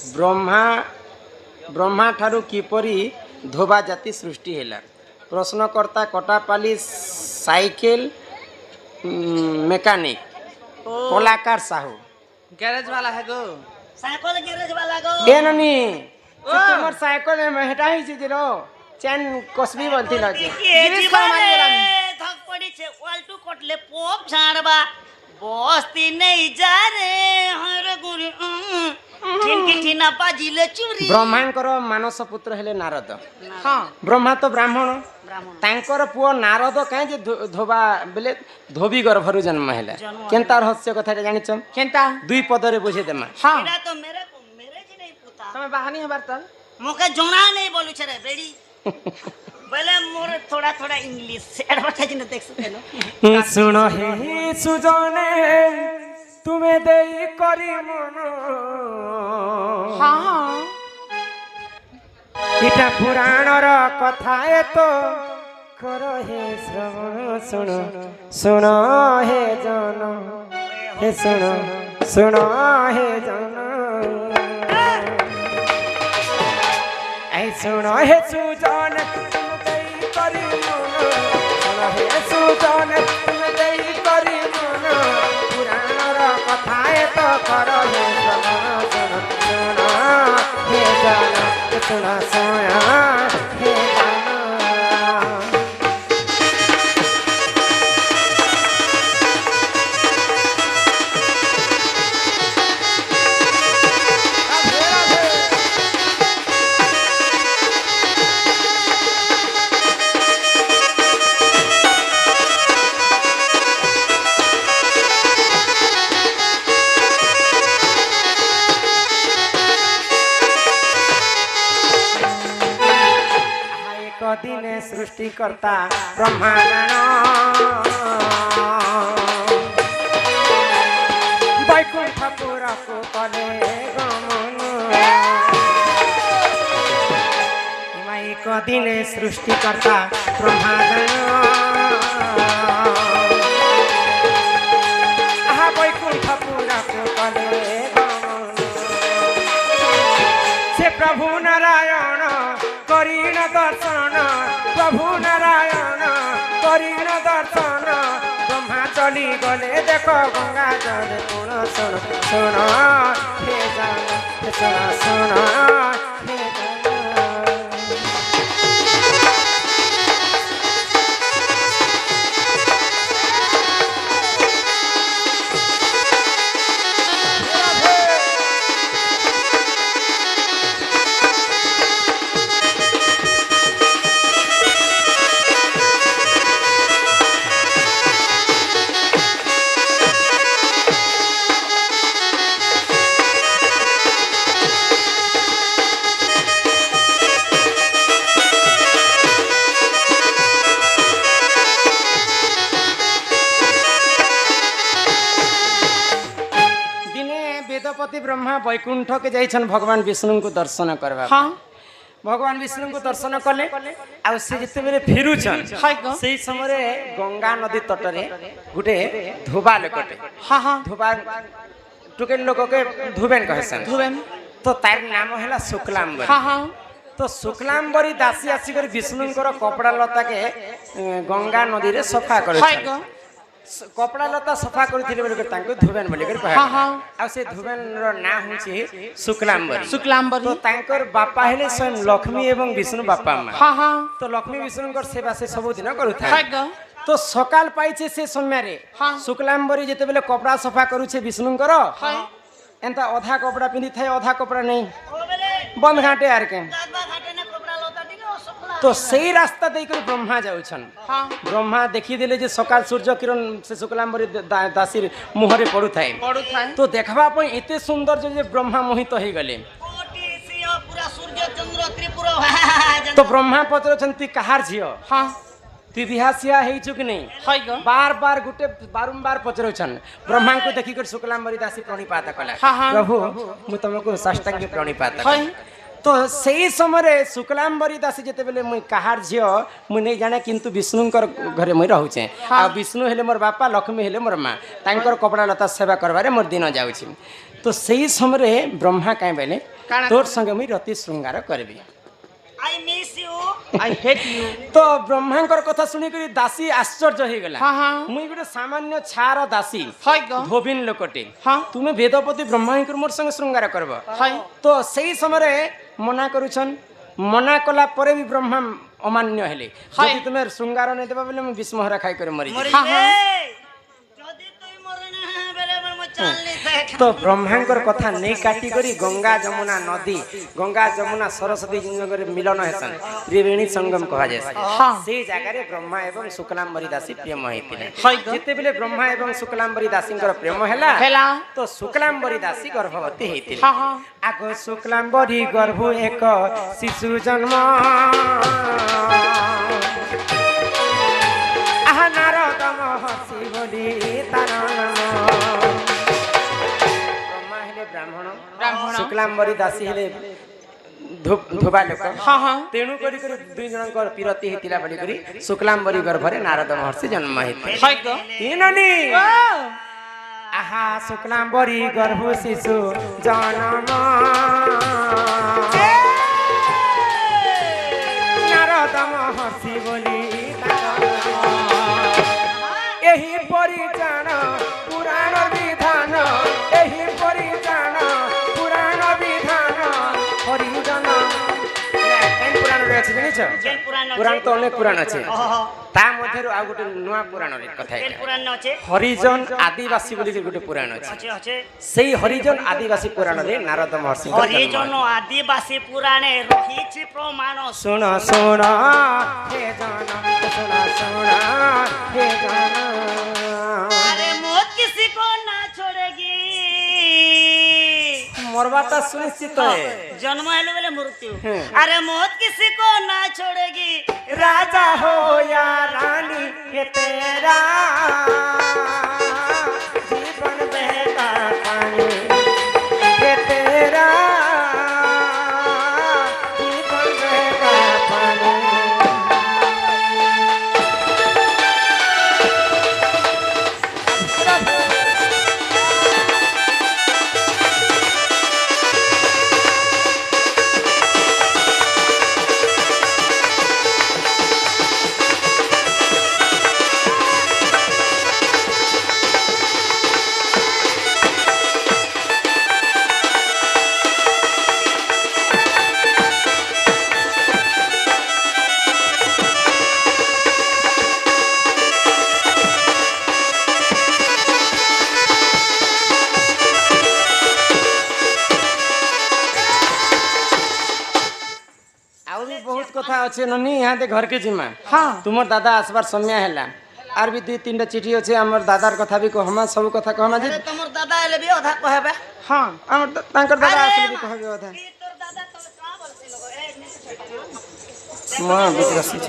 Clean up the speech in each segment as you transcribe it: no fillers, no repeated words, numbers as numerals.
ब्रह्मा ब्रह्मा ठारू किपरि धोबा जाति सृष्टि हैला। प्रश्नकर्ता कटापाली साइकेल मेकानिक कलाकार साहू गैरेज वाला है गो साइकिल गैरेज वाला गो ए ननी तुम्हार साइकिल में हटा ही दिलो चैन कसबी बोलती लगे गिरीश मारे धक पड़ी छे वाल्टू कोटले पोप झाड़बा बस्ती नहीं जा रे हर गुरु ठिनकी ठिना बाजिले चूरी ब्रह्मांकर मानस पुत्र हेले नारद। हाँ ब्रह्मा तो ब्राह्मण तांकर पुओ नारद कहीं जे धोबा बेले धोबी गर्भरु जन्म हैला केनता रहस्य कथा जानिछ केनता दुई पदरे बुझे देमा। हाँ एटा तो मेरे जी नहीं पुता તમે બહાની હબાર તલ मोके जोना नहीं बोलू छे रे बेड़ी बोले मोर थोड़ा थोड़ा इंग्लिश एडवर्टाइज न देख सके नो सुनो हे सुजने तुम्हें देई करी मन हाँ इटा पुराणर कथा ए तो करो हे श्रवण सुनो सुनो हे जन हे सुनो सुनो हे जन ऐ सुनो हे सुजन तुम देई करी मन सुनो हे सुजन तुम देई करी मन पुराणर कथा ए तो करो हे श्रवण सुनो सुनो हे जन सुनो सुनो हे जन। दिने सृष्टिकर्ता ब्रह्मांड बैकुंठपुर को कले गमन एक दिने सृष्टिकर्ता ब्रह्मांड बैकुंठपुर को कले गमन से प्रभु नारायण करीन दर्शन प्रभु नारायण करीन दर्शन ब्रह्मा चली गले देख गंगा जल गुण सुन सुन हे जान सुन सुन हे वेदपति ब्रह्मा वैकुंठ के जाइछन भगवान विष्णु को दर्शन करबा। हाँ भगवान विष्णु को दर्शन कले आ से जते बेले फिरुछन सेही समय गंगा नदी तटरे गुटे धोबा लोकटे हाँ हाँ धोबा टुकेन लोक के धुबेन कहसन धुबेन तो तार नाम हैला शुक्लांबर। हाँ हाँ तो शुक्लांबरी दासी आसी कर विष्णुंकर कपड़ा लता के गंगा नदी रे सफा करे कपड़ा लता सफा करथिले बोले तांको धुबेन बोले कर हाँ हाँ आ से धुबेन रो ना होछि शुक्लांबरी। शुक्लांबरी तो तांकर बापा हेले स्वयं लक्ष्मी एवं विष्णु बापा मां। हाँ हाँ तो लक्ष्मी विष्णुंकर सेवा से सब दिन करूथा। हाँ गो तो सकाल पाइछे से समय रे हाँ शुक्लांबरी जेते बेले कपड़ा सफा करूछे विष्णुंकर हाँ एंता आधा कपड़ा पिंदी थाए आधा कपड़ा नहीं बंद घाटे आर के तो सही रास्ता देकर ब्रह्मा जाउछन। हाँ ब्रह्मा देखी दिले जे सकाल सूर्य किरण से शुक्लांबरी दासीर मुहरे पड़ू थाए तो देखबा पई एते सुंदर जे ब्रह्मा मोहित हो गले। तो ब्रह्मा पचरछंती कहार झियो हाँ ती बिहासिया हेइछु कि नहीं हाय गो बार बार गुटे बारंबार पचरछन ब्रह्मा को देखि कर शुक्लांबरी दासी प्रणिपात कला। हाँ हाँ प्रभु मु तुमको साष्टांग प्रणिपात हाय तो सही समय शुक्लांबरी दासी जेते बेले मुई कहार झियो मु नहीं जाने किंतु विष्णुंकर घरे मुई रहउछे। आ विष्णु हेले मोर बापा लक्ष्मी हेले मोर मां तांकर कपड़ा लता सेवा करबारे मोर दिन जाउछि। तो सही समय ब्रह्मा काई बेले କାଣା तोर संगे मुई रति श्रृंगार करबी I miss you I hate you तो ब्रह्मांकर कथा सुनी करी दासी आश्चर्य हो गला हाँ हाँ मुई गोटे सामान्य छार दासी हाय गो धोबिन लोकटे हाँ तुमे वेदपति ब्रह्मांकर मोर संगे श्रृंगार करब हाय तो सही समय मना करुछन मना कला परे भी ब्रह्मा अमान्य हेले हाय। यदि तुमे श्रृंगार नहीं देबा बेले मैं विस्महरा खाई कर मरी मरी हाँ, हाँ। जदी तुई मरना बेले बेले म चलनी देख तो ब्रह्मांकर कथा नहीं काटी करी गंगा जमुना नदी गंगा जमुना सरस्वती जिनकर मिलन हेसन त्रिवेणी संगम कहा जाए हाँ। से जगह रे ब्रह्मा एवं शुक्लांबरी दासी प्रेम होइतिले हाय गो जेते बेले ब्रह्मा एवं शुक्लांबरी दासींकर प्रेम हैला हेला तो शुक्लांबरी दासी गर्भवती हेतिले हाँ हाँ आगो शुक्लांबरी गर्भ एक शिशु जन्म आहा नारद महर्षि बोली तार नाम ब्रह्मा हेले ब्राह्मण ब्राह्मण शुक्लांबरी दासी हेले धोबा लोक हाँ हाँ तेणु करी करी दुई जनकर पिरती हेतिला बोली करी शुक्लांबरी गर्भरे नारद महर्षि जन्म हेतिले हाय गो इननी ओ आहा शुक्लांबरी गर्भ शिशु जन्म नारद महर्षि बोली यही परिजान पुराण विधान यही परिजान पुराण विधान हरिजन पुराण अच्छे जानिछ केन पुराण पुराण तो अनेक पुराण अच्छे ओहो ता मध्यरु आ गोटे नुआ पुराण कथा केन पुराण अछि हरिजन आदिवासी बोली गोटे पुराण अछि अछि अछि सेई हरिजन आदिवासी पुराण रे नारद महर्षि हरिजन आदिवासी पुराणे रहिछि प्रमाण सुन सुन हे जन सुन सुन हे जन अरे मौत किसी को ना छोड़ेगी मरबाटा सुनिश्चित है जन्म हेले बेले मृत्यु हम्म। अरे मौत किसी को ना छोड़ेगी राजा हो या रानी ये तेरा जीवन बहता पानी ये तेरा जीवन बहता पानी आउ भी बहुत कथा अच्छे ननी यहाँ दे घर के जिम्मा हाँ तुमर दादा आसबार समय हैला आर भी दुई तीन चिठी अच्छे हमर दादार कथा भी कहमा सब कथा कहमा जे अरे तमर दादा हेले भी अधा कहबे हाँ हमर तांकर दादा आसले भी कहबे अधा ई तोर दादा तो का बोलते लोग ए निसे मां बिकरसी छ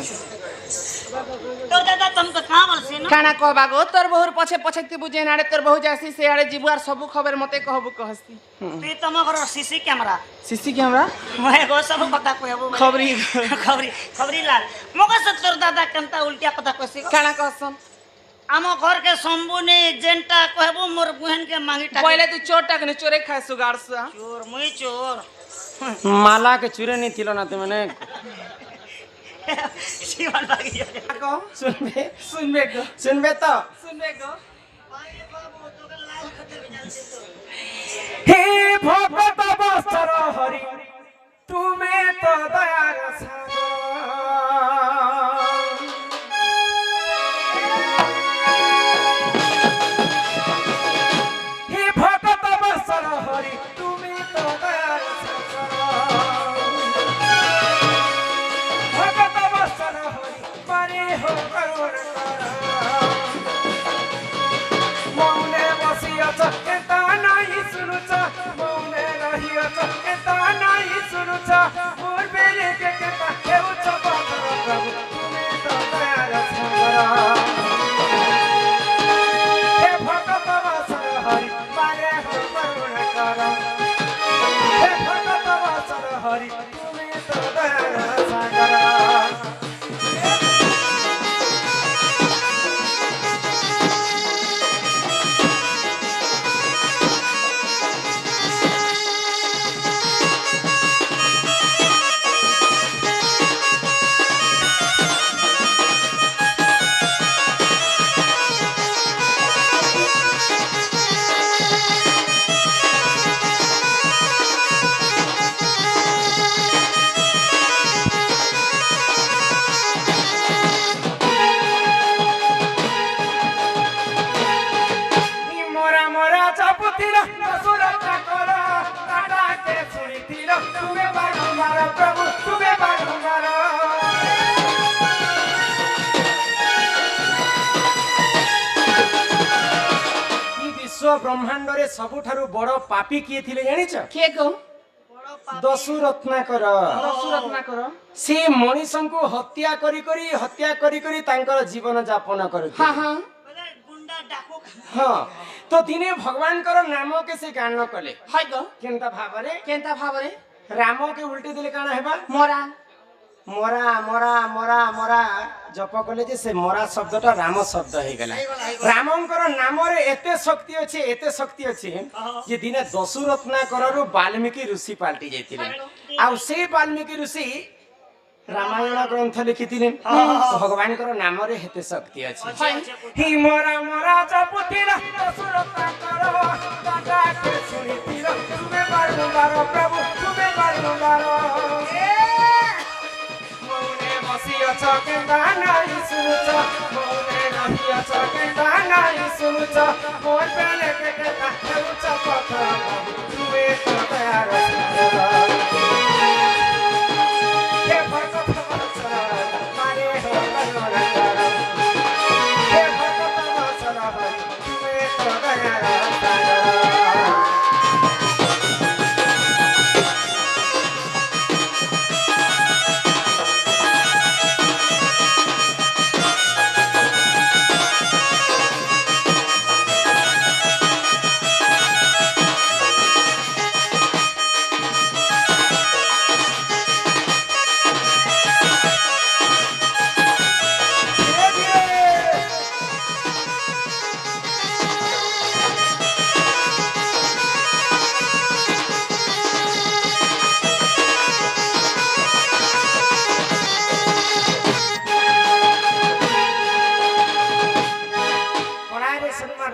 तोर दादा तुमको का बोलसे न काना कहबा गो तोर बहुर पछे पछे ती बुझे नाड़े तोर बहु जासी से आड़े जीबु आर सब खबर मते कहबु कहसी ती तम घर सीसी कैमरा सीसी कैमरा मैं गो सब पता कहबो खबरी खबरी लाल मगर से तोर दादा केनता उल्टा पता कहसी काना कहसन आम घर के शंभु ने जेंटा कहबो मोर बहन के मांगी टाकी पहले तू चोर टाकने चोरे खाए सुगार से चोर मुई चोर माला के चूरे नहीं थिलो ना तुमने शिवन भागी को सुनबे सुनबे गो सुनबे तो सुनबे गो हे भगत बस्तर हरि तुम्हें तो दया सागर हे भगत बस्तर हरि तुम्हें तो दया सागर भगत बस्तर हरि परे हो करुण मौने बसियछ एता नाही सुनुछ मौने रहियछ एता नाही सुनुछ मोर बेले के केता हेउछ प्रभु तुमे तो दयार सागर हे भगत बस्तर हरि परे हो करुण कर हे भगत बस्तर हरि तुमे तो दयार सागर ତୁମେ ବାରମ୍ବାର ପ୍ରଭୁ ତୁମେ ବାରମ୍ବାର विश्व ब्रह्मांड रे सबुठारु बड़ पापी किए थिले जानिछ किए को दसु रत्नाकर सुरत्नाकर से मनीषंकु हत्या करी करी तांकर जीवन यापन करथि हाँ हाँ गुंडा डाकू हाँ तो दिने भगवान कर नाम के से गान कले हाय गो केनता भाबरे केनता भाबरे राम के उल्टी दिले काना हेबा मोरा मरा मरा मरा मरा जप कले जे से मरा शब्दटा राम शब्द हे गला रामंकर नाम रे एते शक्ति अछि जे दिने दसु रत्नाकर वाल्मीकि ऋषि पाल्टी जाइतिले आ से वाल्मीकि ऋषि रामायण ग्रंथ लिखिथिले भगवान कर नाम रे हेते शक्ति अछि ही मरा मरा जपतिला दसु रत्नाकर दादा के सुनितिला तुमे बारंबार प्रभु तुमे बारंबार केन्दा नाई सुनुच मोने नहीं अछ केन्दा नाई सुनुच मोर पेले के उच्च पथ तुवे तो तयार हे भगत वत्सल मारे हो करुणा हे भगत वत्सल तुवे तो तयार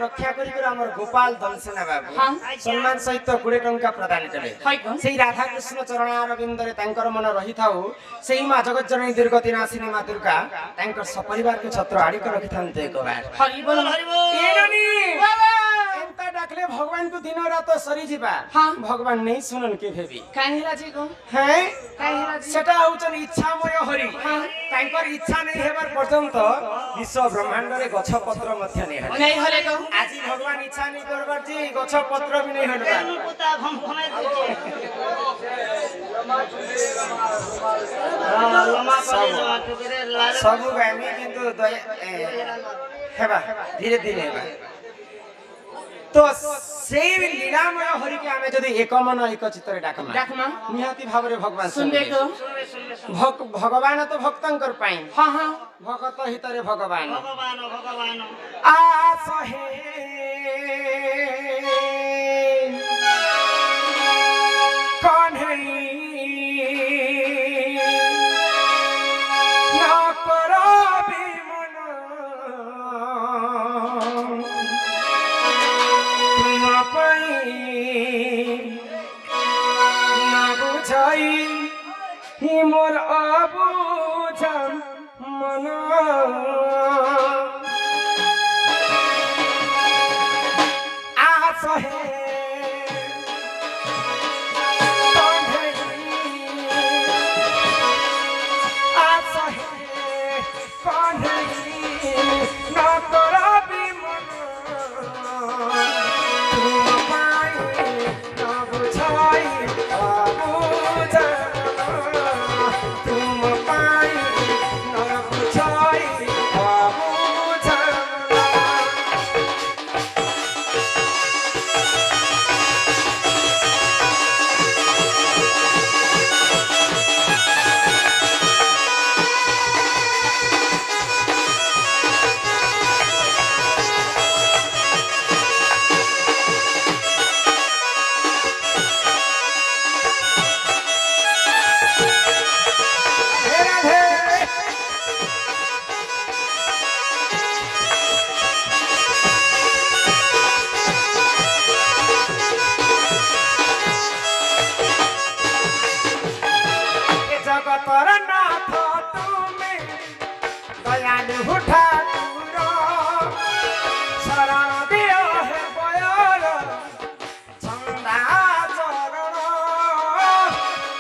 रक्षा करी हमर गोपाल दंसना बाबू सम्मान सहित 20 टंका प्रदान कले सेही राधा कृष्ण चरण अरविंद रे तांकर मन रही थाउ सेही मा जगत जननी दुर्गति नाशिनी मा दुर्गा तांकर सपरिवार के छत्र आड़ी को रखि थानते एक बार हरि बोल ए ननी एंता डाकले भगवान को दिन रात सरी जीवा भगवान नहीं सुनन के भेबी काहेला जी को हैं काहेला जी सेटा होचन इच्छामय हरि तांकर इच्छा नहीं हेबार पर्यंत विश्व ब्रह्मांड रे गछ पत्र मध्य नहीं हले को आज भगवान इच्छा नहीं करबार जी गछ पत्र भी नहीं हलबा पुता हम घुमाई दे सब गामी किंतु हेबा धीरे धीरे हेबा तो सेही लीलामय हरि के आमे जदी एक मन एक चित्तरे डाकमा निहाती भाबरे भगवान सुनबे को भगवान तो भक्तंकर पाई हां हां भगत हितरे भगवान भगवान आस हे कन्हई ना करबी मन तुम पाई ना बुझाई ही मोर अबुझा मन आस हे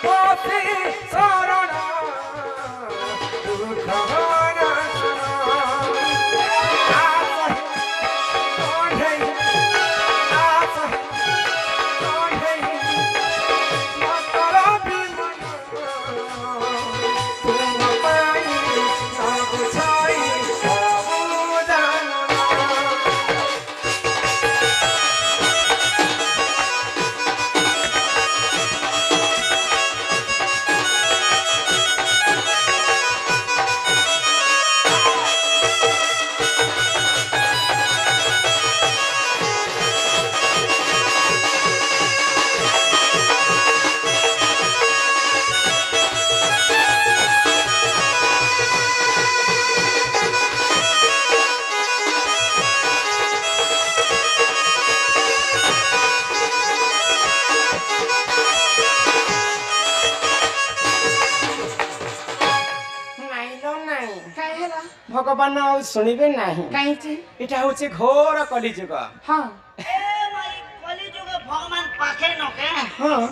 পথে শরণ দুঃখ নাশন আশা কণ্ঠে আশা কণ্ঠে মতর বিমন তুম পাই সব ছাই সব জানো ভগবান ଆଉ ଶୁଣିବେ ନାହିଁ କାହିଁକି এটা হচ্ছে ঘোর কলিযুগ ହଁ এ মাই কলিযুগে ভগবান পাখে নকে হ্যাঁ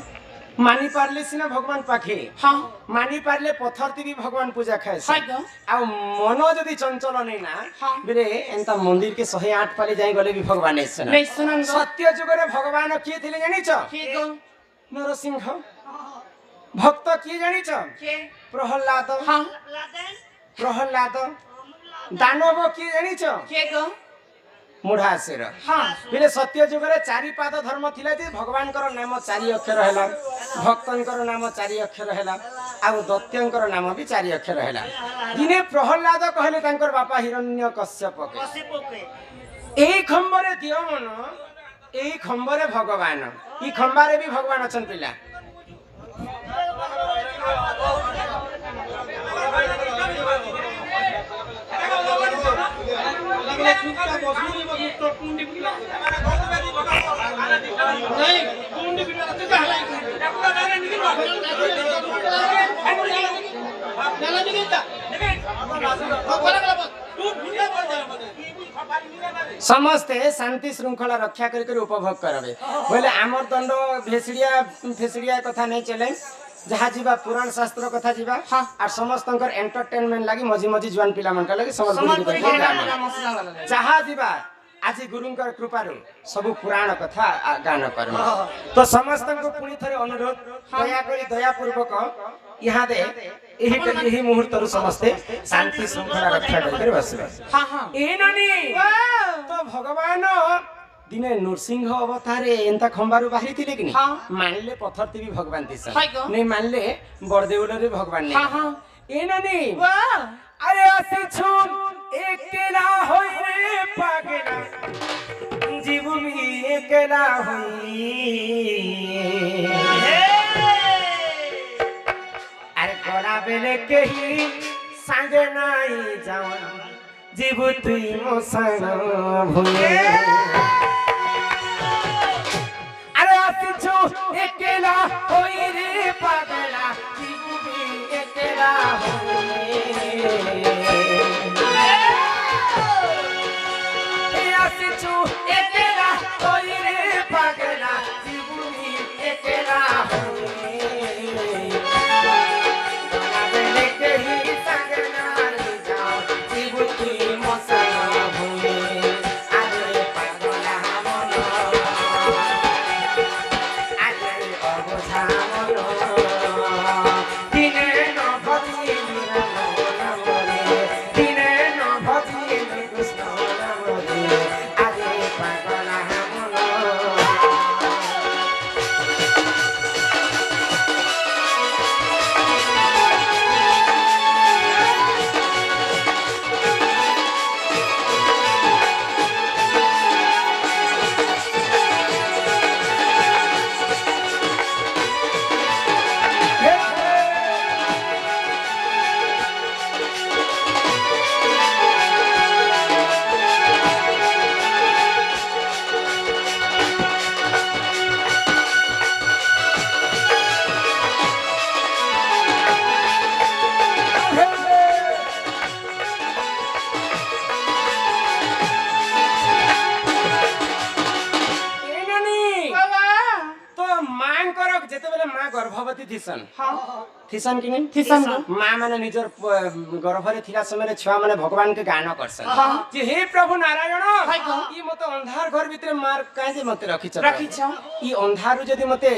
মানি পারলে সিনা ভগবান পাখে ହଁ মানি পারলে পথরতি ବି ভগবান পূজা খায় হয়তো ଆଉ মন যদি চঞ্চল নেই না ହଁ বেরে এন্তা মন্দির কে 108 পালি যাই গলে ବି ভগবান এসেনা ନେଇ ଶୁଣନ୍ତୁ সত্য যুগরে ভগবান কিଏ ଥିଲେ জানিছ କିଏ ଗୋ নরসিংহ ভক্ত কিଏ জানিছ କିଏ প্রহ্লাদ ହଁ লাদেন প্রহ্লাদ দানব কিଏ জানিছ କିଏ ଗୋ মুঢ়াসুর ହଁ বেলে সত্য যুগরে চারি পাদ ধর্ম থিলা যে ভগবানଙ୍କର নাম চারি অক্ষর ହେଲା ভক্তଙ୍କର নাম চারি অক্ষর ହେଲା ଆଉ ଦୈତ୍ୟଙ୍କର ନାମ ବି ଚାରି ଅକ୍ଷର ହେଲା ଦିନେ ପ୍ରହ୍ଲାଦ କହିଲେ ତାଙ୍କର ବାପା ହିରଣ୍ୟ କଶ୍ୟପକେ কসে পোকে এই ଖମ୍ବରେ ଦିଅ ମନ এই ଖମ୍ବରେ ଭଗବାନ এই ଖମ୍ବାରେ ବି ଭଗବାନ ଅଛନ୍ତି ପିଲା ସମସ୍ତେ ଶାନ୍ତି ଶୃଙ୍ଖଳା ରକ୍ଷା କରି କରି ଉପଭୋଗ କରିବେ ବୋଇଲେ ଆମର ଦଣ୍ଡ ଭେସିଡ଼ିଆ କଥା ନେଇ ଚଲେ ଯାହା ଯିବା ପୁରାଣ ଶାସ୍ତ୍ର କଥା ଯିବା আর ସମସ୍ତଙ୍କର ଏଣ୍ଟରଟେନମେଣ୍ଟ ଲାଗି ମଝି ମଝି ଜୁଆନ ପିଲାମାନଙ୍କ ଲାଗି ସମ୍ବଲପୁରୀ ସମ୍ବଲପୁରୀ ମସଲା ବାଲା ଯାହା ଯିବା ଆଜି ଗୁରୁଙ୍କର କୃପାରୁ ସବୁ ପୁରାଣ କଥା ଗାନ କରମା ତ ସମସ୍ତଙ୍କୁ ପୁଣି ଥରେ ଅନୁରୋଧ ଦୟାକରି ଦୟାପୂର୍ବକ ଇହାଦେ ଏହି ମୁହୂର୍ତ୍ତରୁ ସମସ୍ତେ ଶାନ୍ତି ଶୃଙ୍ଖଳା ରକ୍ଷା କରି ବସିବା ହଁ ହଁ ଏ ନନି ତ ଭଗବାନ ଦିନେ ନୃସିଂହ ଅବତାରେ ଏନ୍ତା ଖମ୍ବାରୁ ବାହାରିଥିଲେ କି ହଁ। ମାନିଲେ ପଥରତି ବି ଭଗବାନ ଦିଶା ହଇଗୋ। ନେଇ ମାନିଲେ ବରଦେଉଳରେ ଭଗବାନ ହଁ ନେଇ ହଁ ଏ ନନି ୱାଓ আরে আসিছু একলা হই রে পাগলা জীববি একলা হই আরে কড়া বেলে কেহি সাঙ্গে নাই যাও জীব তুই মো সাঙ্গ ভুলে আরে আসিছু একলা হই রে পাগলা জীববি একলা হই আসিছু একলা হই রে পাগলা জীববি একলা হই বলে কেহি সঙ্গ নাই যাও জীব তুই মসা ভুলে আরে পাগলা মন আরে অবধা মন गर्भवती थिसन हाँ थिसन कि नहीं थिसन माँ माने निजर गर्भरे थिला समय छुआ माने भगवान के गान करसन हाँ। जे हे प्रभु नारायण हाय गो। ई मते अंधार घर भितर मार काहे जे मते रखिछ रखिछ ई अंधारु जदि मते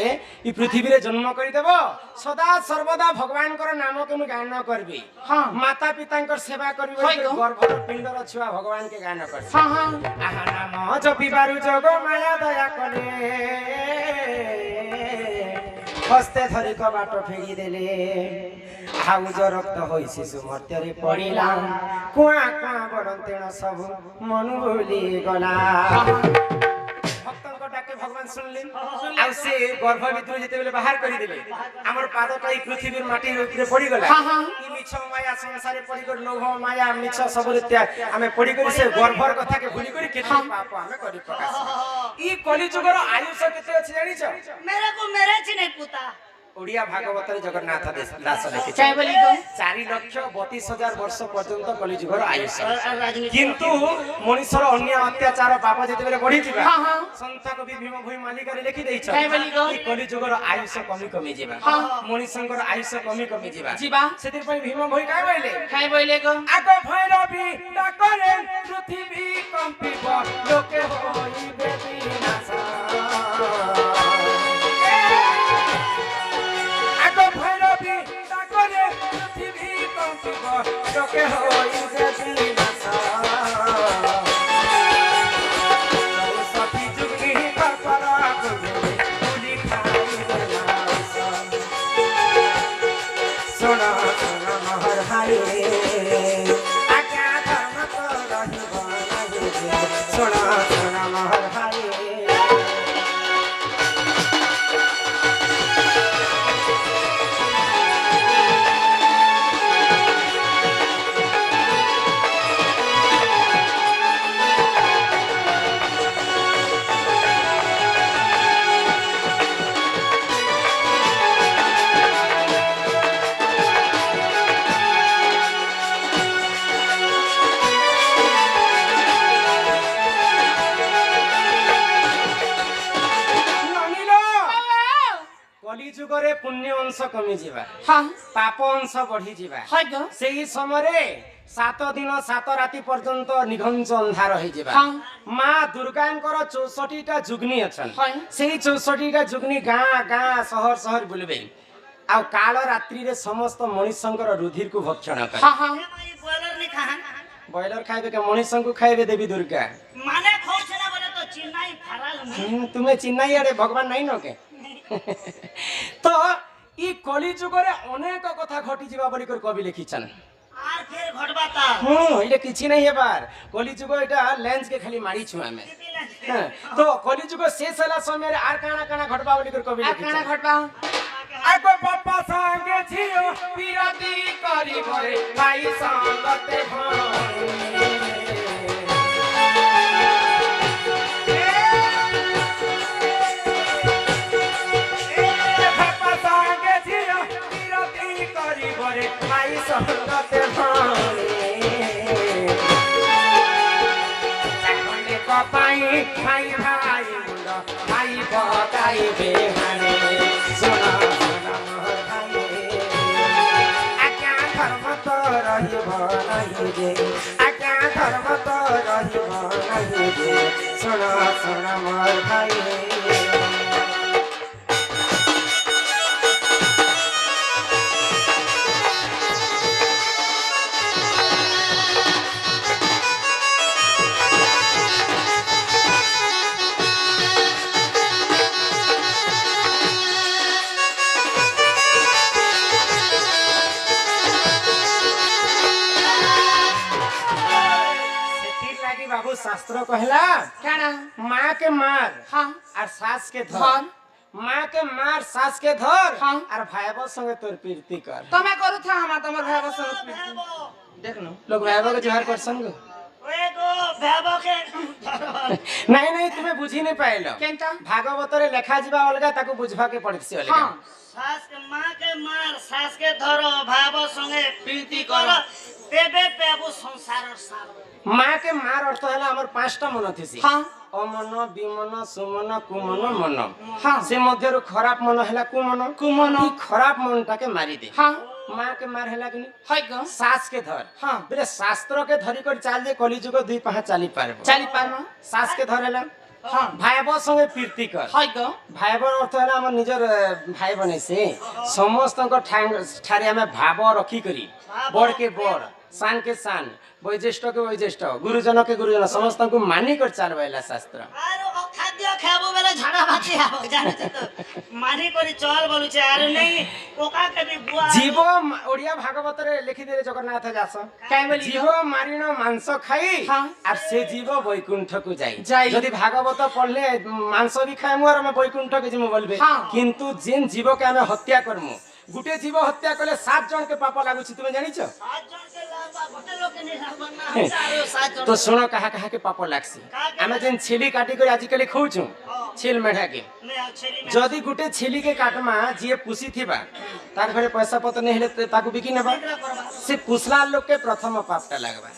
ई पृथ्वी रे जन्म करि देबो सदा सर्वदा भगवान कर नाम के मु गान करबी हाँ माता पिता कर सेवा करबी हाय गो। गर्भर पिंडर छुआ भगवान के गान करछ हाँ हाँ आहा नाम जपिबारु जोग माया दया कले हस्ते धरी कबाट फेरि देले हाउज रक्त होई शिशु मर्त्यरे पडिला कुआ कुआ बरन्तेण सब मनु बोली गला भक्तଙ୍କ डाके भगवान सुनले आ से गर्भ भितर जेते बेले बाहर करि देले हमर पादटा ई पृथ्वीर माटी ऊपर पड़ी गला हाँ हाँ ई मिछ माया संसारे पड़ी कर लोभ माया मिछ सब त्याग हमें पड़ी कर से गर्भर कथा के भूली करी केते पाप हमें करी प्रकाश ई कली जुगर आयुष केते अछि जानि छ मेरे को मेरे छी नहीं पुता ओडिया भागवत रे जगन्नाथ दास लिखिछ काय बोली गो 4,32,000 वर्ष पर्यंत कली जुगर आयुष राजनीति किंतु मनुष्यर अन्य अत्याचार पाप जेते बेले बढ़ी जिबा हाँ हाँ संत कवि भीम भोई मालिका रे लिखि दैछ काय बोली गो कली जुगर आयुष कमी कमी जिबा हाँ। मनुष्यंकर आयुष कमी कमी जिबा जीवा सेतिर पई भीम भोई काय बोले काय बोले गो आगो भैरवी डाकरे पृथ्वी कंपिब लोके होइबे विनाश आगो भैरवी डाकरे पृथ्वी कंपिब लोके होइबे विनाश सती जुगी परपरा गुले पुली खाइबे नाश सोना सोना महर हाय सोना सोना महर हाय कली जुगरे पुण्य अंश कमी जिबा हाँ पाप अंश बढ़ी जिबा हाय गो सेही समय 7 दिन 7 राति पर्यंत निघंच अंधार होई जिबा हाँ माँ दुर्गांकर 64 टा जुग्नी अछन हाय सेही 64 टा जुग्नी गाँ गाँ शहर शहर बुलबे आ काल रात्रि रे समस्त मनुष्यंकर रुधिर को भक्षण कर हाँ हाँ भाई बॉयलर नहीं खान बॉयलर खाइबे के मनुष्यंको खाइबे देवी दुर्गा माने खोल छला बोले तो चिन्नाई फराल तुम्हें चिन्नाई अरे भगवान नहीं न के तो ई कली जुगरे अनेक कथा घटी जिबा बोली कर कवि लिखिछन आर फिर घटबाता इले किछि नहीं हेबार कली जुग एटा लेंस के खाली मारी छु हमें तो कली जुग शेष होला समय रे आर काना काना घटबा बोली कर कवि काना लिखिछन घटबा आगो बापा संगे छियो विरती करी घरे भाई संगते भाई संगते भाई कपाई भाई भाई मुंडा भाई बताई बेहाने सोना सोना महर भाई आज्ञा धर्म तो रहिब नहीं जे आज्ञा धर्म तो रहिब नहीं जे सोना सोना महर भाई बाबू शास्त्र कहला काना माँ के मार हाँ और सास के धर धर माँ के मार सास के धर हाँ। और भाईबो संगे तोर प्रीति कर तमे करू था हम तमर भाई बस देख नो लोग भाईबो के जोहार कर संग ओए गो भेबो के नहीं नहीं तुम्हें बुझी नहीं पाइलो केनता भागवत रे लेखा जीवा अलगा ताको बुझवा के पड़सी अलगा हाँ सास के माँ के मार सास के धरो भाबो संगे प्रीति करो তেবে পেবু সংসারর সার। মাকে মার অর্থ হলো আমার 5টা মন থিসি হ্যাঁ অমন বিমন সুমন কুমন মন হ্যাঁ সে মধ্যরু খারাপ মন হলা কুমন কুমন এই খারাপ মনটাকে মারি দে হ্যাঁ মাকে মার হলা কি হয় গো শ্বাসকে ধর হ্যাঁ বলে শাস্ত্রকে ধরি করে চাল যে কলিযুগ 2 পাহা চালি পারবো চালি পানো শ্বাসকে ধরেলাম হ্যাঁ ভাইবর সঙ্গে প্রীতি কর হয় গো ভাইবর অর্থ হলো আমার নিজের ভাই বনেছে সমস্ত ঠারে আমি ভাব রখি করি বড়কে বড় সানকে সান বয়োজ্যেষ্ঠকে বয়োজ্যেষ্ঠ গুরুজনকে গুরুজন সমস্ত মানি করে চালবাইলা শাস্ত্র আর খাদ্য খাবো বেলে ঝাড়া বাতি হবো জানিস তো মানি করে চল বলুছে আর নেই পোকা কেবি বুয়া জীব ওড়িয়া ভাগবতরে লিখি দিলে জগন্নাথ দাস কাই বলি জীব মারিন মাংস খাই হ্যাঁ। আর সে জীব বৈকুণ্ঠকু যাই যাই। যদি ভাগবত পড়লে মাংস বি খাইমু আর আমি বৈকুণ্ঠকে ଯିମু বলবে হ্যাঁ। কিন্তু যেন জীবকে আমি হত্যা করমু গুটে জীব হত্যা করলে 7 জনকে পাপ লাগুছি তুমি জানিছো সাত জনকে লাগবা গোটে লোকে নি লাগবা না আর সাত জন তো শোনো কাহা কাহাকে পাপ লাগছি আমি যেন ছেলি কাটি করে আজকালি খাউছু ছেল মেঢাকে নে ছেলি মে যদি গুটে ছেলিকে কাটমা যিয়ে পুষি থিবা তার ঘরে পয়সা পত্র নেই হলে তাকে বিকি নেবা সে পুষলা লোককে প্রথম পাপটা লাগবা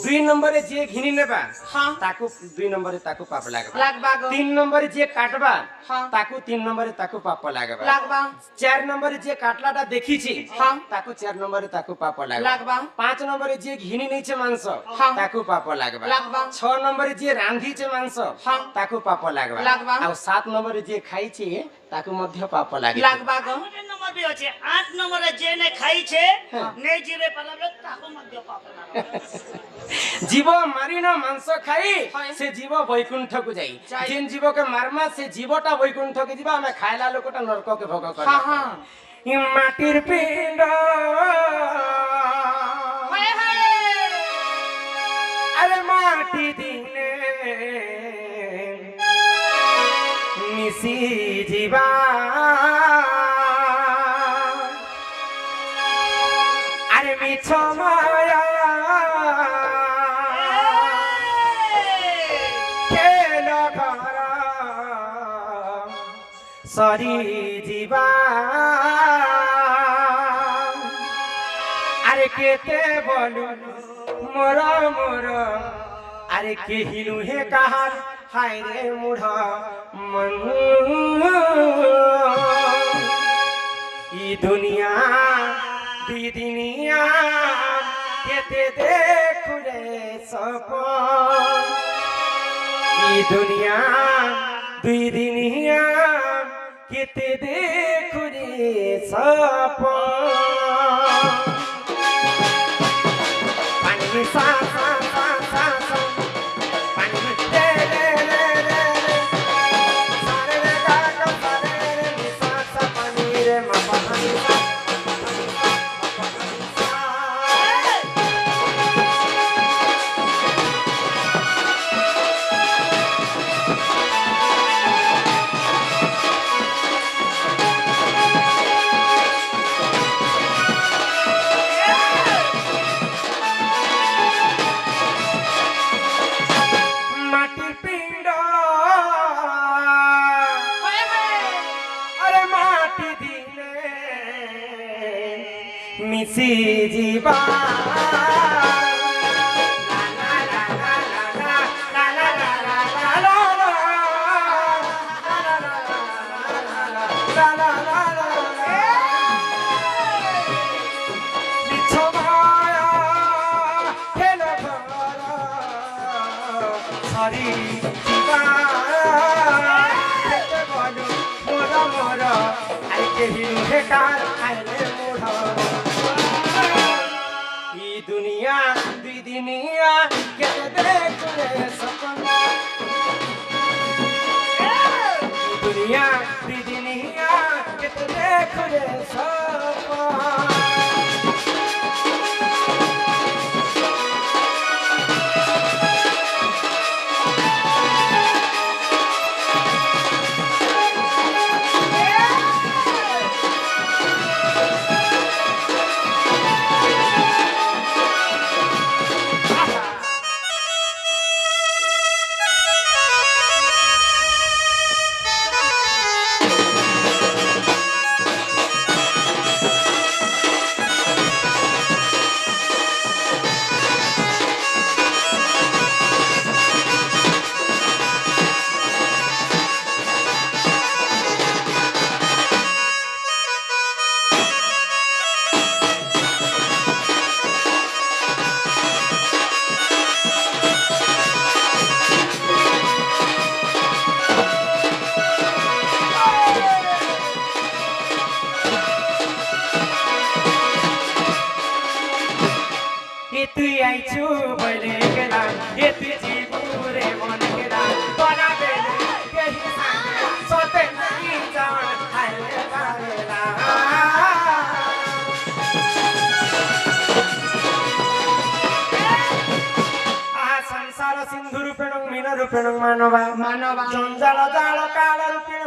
2 নম্বরে যে ঘিনি নেবা হ্যাঁ তাকু 2 নম্বরে তাকু পাপ লাগবা লাগবা গো 3 নম্বরে যে কাটবা হ্যাঁ তাকু 3 নম্বরে তাকু পাপ লাগবা লাগবা 4 নম্বরে যে কাটলাটা দেখিছি হ্যাঁ তাকু 4 নম্বরে তাকু পাপ লাগবা লাগবা 5 নম্বরে যে ঘিনি নিছে মাংস হ্যাঁ। তাকু পাপ লাগবা লাগবা 6 নম্বরে যে রাঁধিছে মাংস হ্যাঁ। তাকু পাপ লাগবা লাগবা। আর 7 নম্বরে যে খাইছে তাকু মধ্য পাপ লাগবে লাগবা গো গোটে নম্বর বি আছে 8 নম্বরে যে নে খাইছে নে জিবে পালাবে তাকো মধ্যে পাপ লাগবে জীব মারিন মাংস খাই হয়। সে জীব বৈকুণ্ঠকু যাই যাই। যেন জীবকে মারমা সে জীবটা বৈকুণ্ঠকে ଯିବା ଆମେ ଖାଇଲା ଲୋକଟା ନରକকে ভোগ হ্যাঁ କରିବା হ্যাঁ ই মাটির পিণ্ড হয় হয় আরে মাটি দিনে মিশি ଯିବା আরে মিছ মায়া খেল ঘর সরি ଯିବା আরে কেতে বলু মোর মোর আরে কেহি নুহে কাহার হায় রে মুঢ় মন ই দুনিয়া দুই দিনিয়া কেতে দেখু রে সপন ই দুনিয়া দুই দিনিয়া কেতে দেখু রে সপন পানি সা সা সা সা সা পানি রে রে রে রে রে সা রে রে গা গা সা রে রে নি সা সা পানি রে মা পা পানি সা মাটির পিণ্ড হয় হয় আরে মাটি দিলে মিশি ଯିବା মিছ মায়া খেল ঘর সরি ଯିବା କେତେ ବଲୁ ମୋର ମୋର ଆରେ କେହି ନୁହେଁ କାହାର ଆଇଲେ ମୋଢ ଇ ଦୁନିଆ ଦୁଇ ଦିନିଆ କେତେ ଦେଖୁରେ ସପନ ଇ ଦୁନିଆ ଦୁଇ ଦିନିଆ କେତେ ଦେଖୁରେ ସପନ তুই আইছু বলে গেলাম এ তুই জীবুরে মন গেলাম বনা বেলে কেহি সাথে সতে নাই জান হাইলে পাগলা संसार सिंधु रूपेण मीन रूपेण मानवा মানবা जंजाल जाल काल रूपेण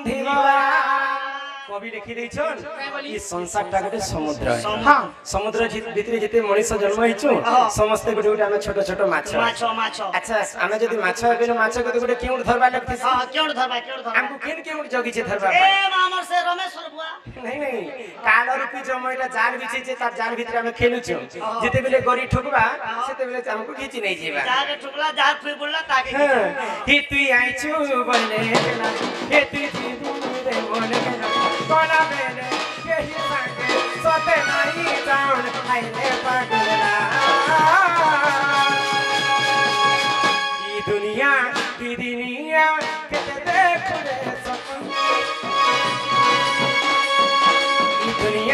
धीवा কবি লিখি দিয়েছন এই সংসারটা গোটে সমুদ্র হ্যাঁ সমুদ্র ভিতরে যেতে মଣିষ জন্ম হইছু সমস্তে গোটে গোটে আমি ছোট ছোট মাছ মাছ মাছ আচ্ছা আমি যদি মাছ হবে মাছ গোটে গোটে কেউট ধরবা লাগতে কেউট ধরবা আমকু কেউট জগিছে ধরবা এ আমার সে রমেশ্বর বুয়া नहीं नहीं काल रूपी जमयटा जाल बिछेছে তার জাল ভিতরে আমি খেলুছু যেতে বেলে গরি ঠুকবা সেতে বেলে আমকু খিচি নেই যাবা যাকে ঠুকলা যা ফুই বললা তাকে হে তুই আইছু বলে গেলা হে তুই জীবনে মনে গেলা কোনা বেলে কেহি সাথে সতে নাই জান হাইলে পাগলা ई दुनिया के देखो रे सपन ई दुनिया